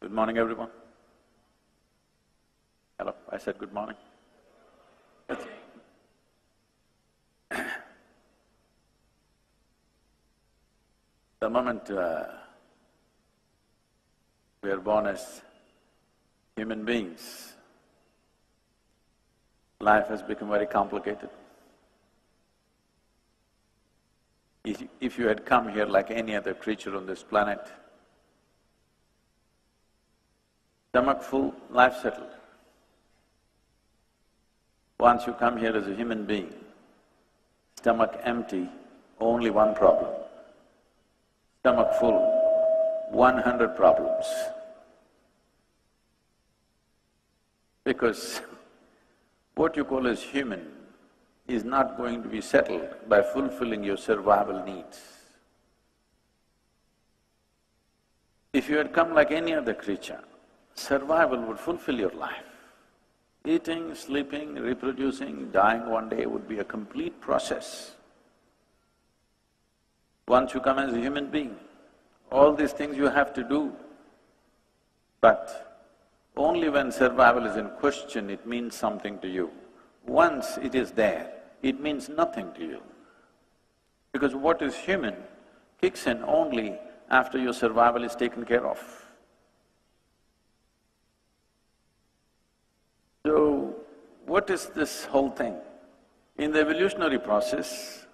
Good morning, everyone. Hello, I said good morning. The moment we are born as human beings, life has become very complicated. If you had come here like any other creature on this planet, stomach full, life settled. Once you come here as a human being, stomach empty, only one problem. Stomach full, 100 problems. Because what you call as human is not going to be settled by fulfilling your survival needs. If you had come like any other creature, survival would fulfill your life. Eating, sleeping, reproducing, dying one day would be a complete process. Once you come as a human being, all these things you have to do, but only when survival is in question, it means something to you. Once it is there, it means nothing to you. Because what is human kicks in only after your survival is taken care of. So, what is this whole thing? In the evolutionary process,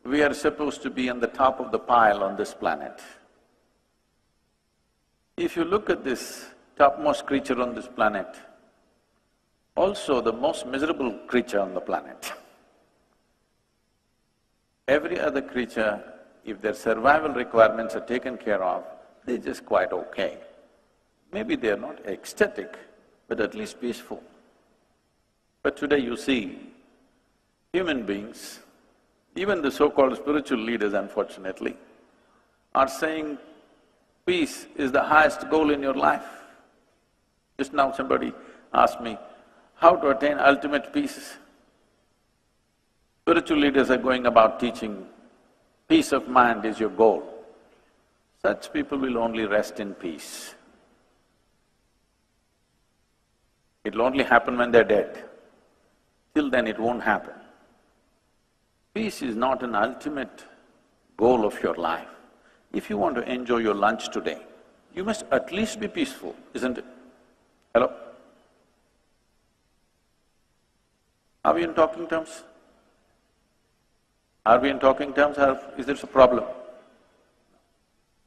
we are supposed to be on the top of the pile on this planet. If you look at this topmost creature on this planet, also the most miserable creature on the planet. Every other creature, if their survival requirements are taken care of, they're just quite okay. Maybe they're not ecstatic, but at least peaceful. But today you see, human beings, even the so-called spiritual leaders unfortunately, are saying peace is the highest goal in your life. Just now somebody asked me, how to attain ultimate peace? Spiritual leaders are going about teaching, peace of mind is your goal. Such people will only rest in peace. It'll only happen when they're dead. Till then it won't happen. Peace is not an ultimate goal of your life. If you want to enjoy your lunch today, you must at least be peaceful, isn't it? Hello? Are we in talking terms? Are we in talking terms or is there a problem?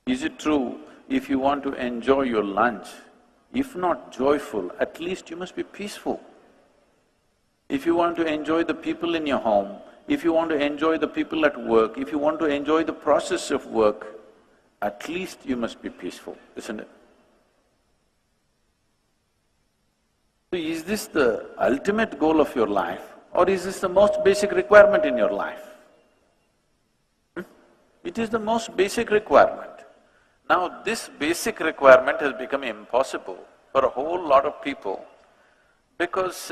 Is it true, if you want to enjoy your lunch, if not joyful, at least you must be peaceful? If you want to enjoy the people in your home, if you want to enjoy the people at work, if you want to enjoy the process of work, at least you must be peaceful, isn't it? So is this the ultimate goal of your life or is this the most basic requirement in your life? It is the most basic requirement. Now this basic requirement has become impossible for a whole lot of people because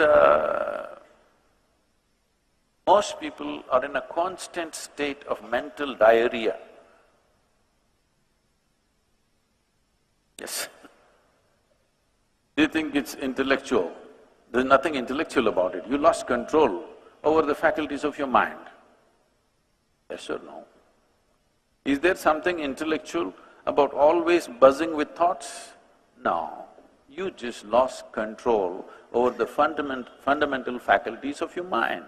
most people are in a constant state of mental diarrhea. Yes. They think it's intellectual. There's nothing intellectual about it. You lost control over the faculties of your mind. Yes or no? Is there something intellectual about always buzzing with thoughts? No. You just lost control over the fundamental faculties of your mind.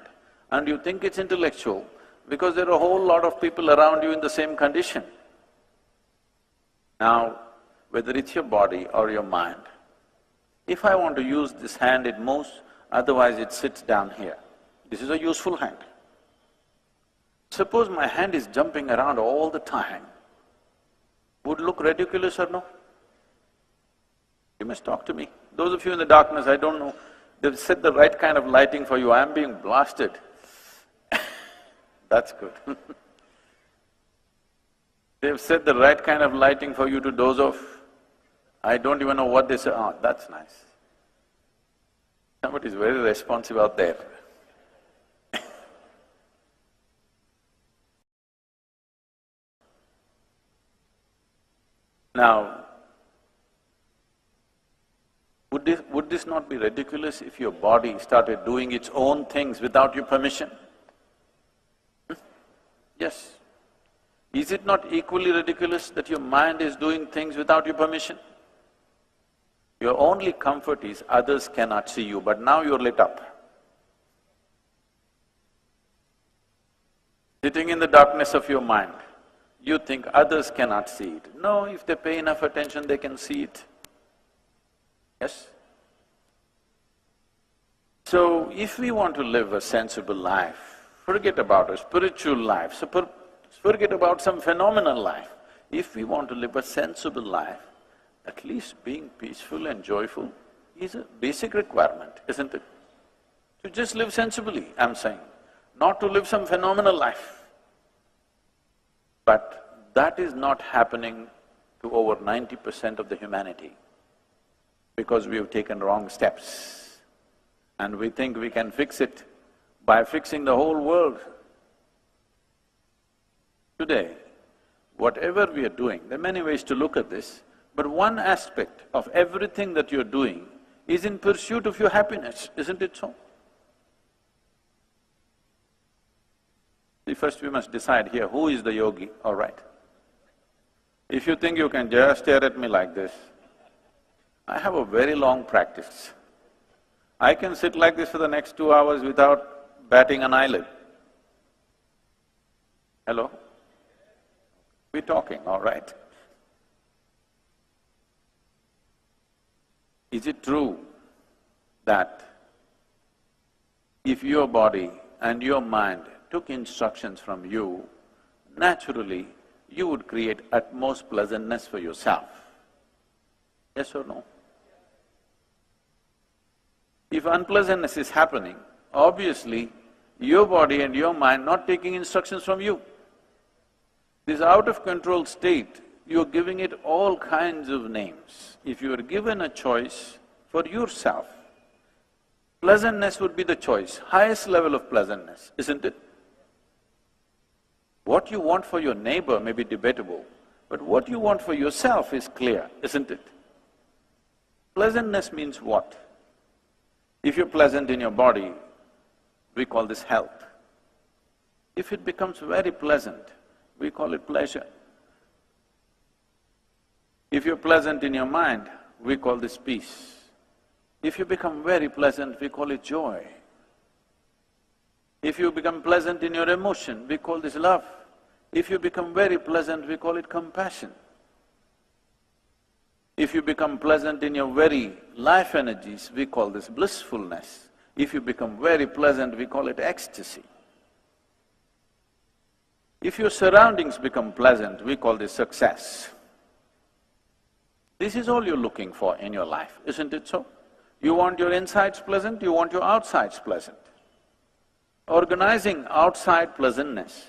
And you think it's intellectual because there are a whole lot of people around you in the same condition. Now, whether it's your body or your mind, if I want to use this hand, it moves, otherwise it sits down here. This is a useful hand. Suppose my hand is jumping around all the time, would look ridiculous or no? You must talk to me. Those of you in the darkness, I don't know, they've set the right kind of lighting for you, I'm being blasted. That's good. They've set the right kind of lighting for you to doze off. I don't even know what they say, oh, that's nice. Somebody's very responsive out there. Now, would this not be ridiculous if your body started doing its own things without your permission? Yes. Is it not equally ridiculous that your mind is doing things without your permission? Your only comfort is others cannot see you, but now you're lit up. Sitting in the darkness of your mind, you think others cannot see it. No, if they pay enough attention, they can see it. Yes? So, if we want to live a sensible life, forget about a spiritual life, forget about some phenomenal life. If we want to live a sensible life, at least being peaceful and joyful is a basic requirement, isn't it? To just live sensibly, I'm saying, not to live some phenomenal life. But that is not happening to over 90% of the humanity because we have taken wrong steps and we think we can fix it by fixing the whole world. Today, whatever we are doing, there are many ways to look at this, but one aspect of everything that you're doing is in pursuit of your happiness, isn't it so? See, first we must decide here, who is the yogi, all right? If you think you can just stare at me like this, I have a very long practice. I can sit like this for the next 2 hours without batting an eyelid. Hello? We're talking, all right? Is it true that if your body and your mind took instructions from you, naturally you would create utmost pleasantness for yourself? Yes or no? If unpleasantness is happening, obviously your body and your mind not taking instructions from you. This out-of-control state, you're giving it all kinds of names. If you are given a choice for yourself, pleasantness would be the choice, highest level of pleasantness, isn't it? What you want for your neighbor may be debatable, but what you want for yourself is clear, isn't it? Pleasantness means what? If you're pleasant in your body, we call this health. If it becomes very pleasant, we call it pleasure. If you're pleasant in your mind, we call this peace. If you become very pleasant, we call it joy. If you become pleasant in your emotion, we call this love. If you become very pleasant, we call it compassion. If you become pleasant in your very life energies, we call this blissfulness. If you become very pleasant, we call it ecstasy. If your surroundings become pleasant, we call this success. This is all you're looking for in your life, isn't it so? You want your insides pleasant, you want your outsides pleasant. Organizing outside pleasantness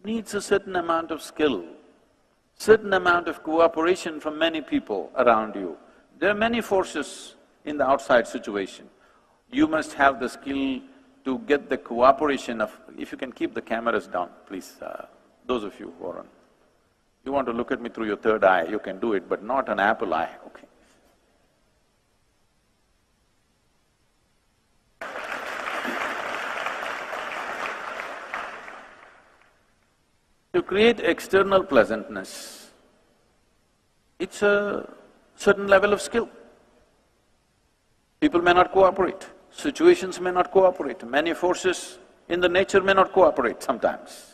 needs a certain amount of skill, certain amount of cooperation from many people around you. There are many forces in the outside situation. You must have the skill to get the cooperation of… If you can keep the cameras down, please, those of you who are on… You want to look at me through your third eye, you can do it, but not an apple eye, okay? To create external pleasantness, it's a certain level of skill. People may not cooperate, situations may not cooperate, many forces in the nature may not cooperate sometimes.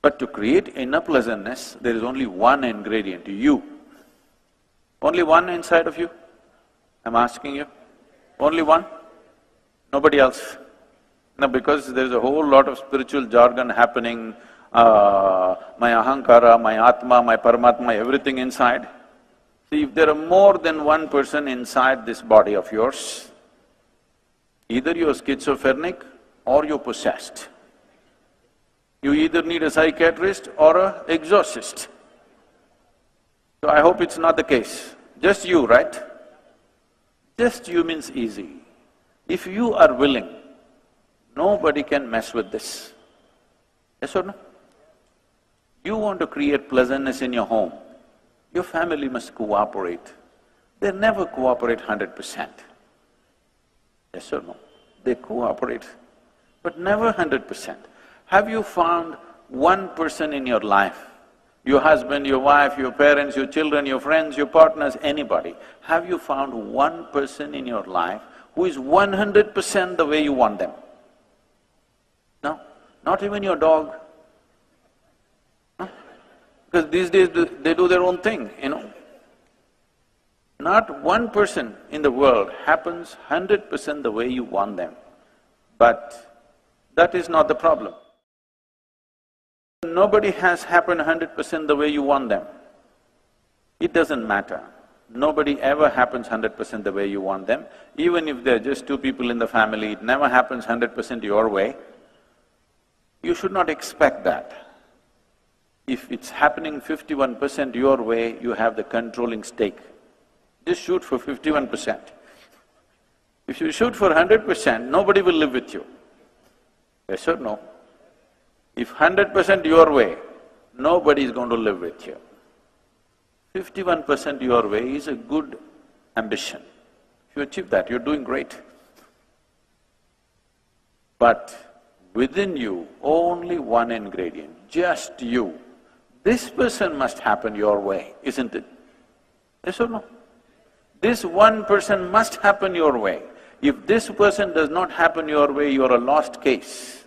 But to create inner pleasantness, there is only one ingredient, you. Only one inside of you? I'm asking you. Only one? Nobody else? No, because there's a whole lot of spiritual jargon happening, my ahankara, my atma, my paramatma, everything inside. See, if there are more than one person inside this body of yours, either you're schizophrenic or you're possessed. You either need a psychiatrist or an exorcist. So I hope it's not the case. Just you, right? Just you means easy. If you are willing, nobody can mess with this. Yes or no? You want to create pleasantness in your home, your family must cooperate. they never cooperate 100%. Yes or no? They cooperate, but never 100%. Have you found one person in your life, your husband, your wife, your parents, your children, your friends, your partners, anybody, have you found one person in your life who is 100% the way you want them? No, not even your dog. No? Because these days they do their own thing, you know. Not one person in the world happens 100% the way you want them, but that is not the problem. Nobody has happened 100% the way you want them. It doesn't matter. Nobody ever happens 100% the way you want them. Even if there are just two people in the family, it never happens 100% your way. You should not expect that. If it's happening 51% your way, you have the controlling stake. Just shoot for 51%. If you shoot for 100%, nobody will live with you. Yes or no? If 100% your way, nobody is going to live with you. 51% your way is a good ambition. If you achieve that, you're doing great. But within you, only one ingredient, just you. This person must happen your way, isn't it? Yes or no? This one person must happen your way. If this person does not happen your way, you're a lost case.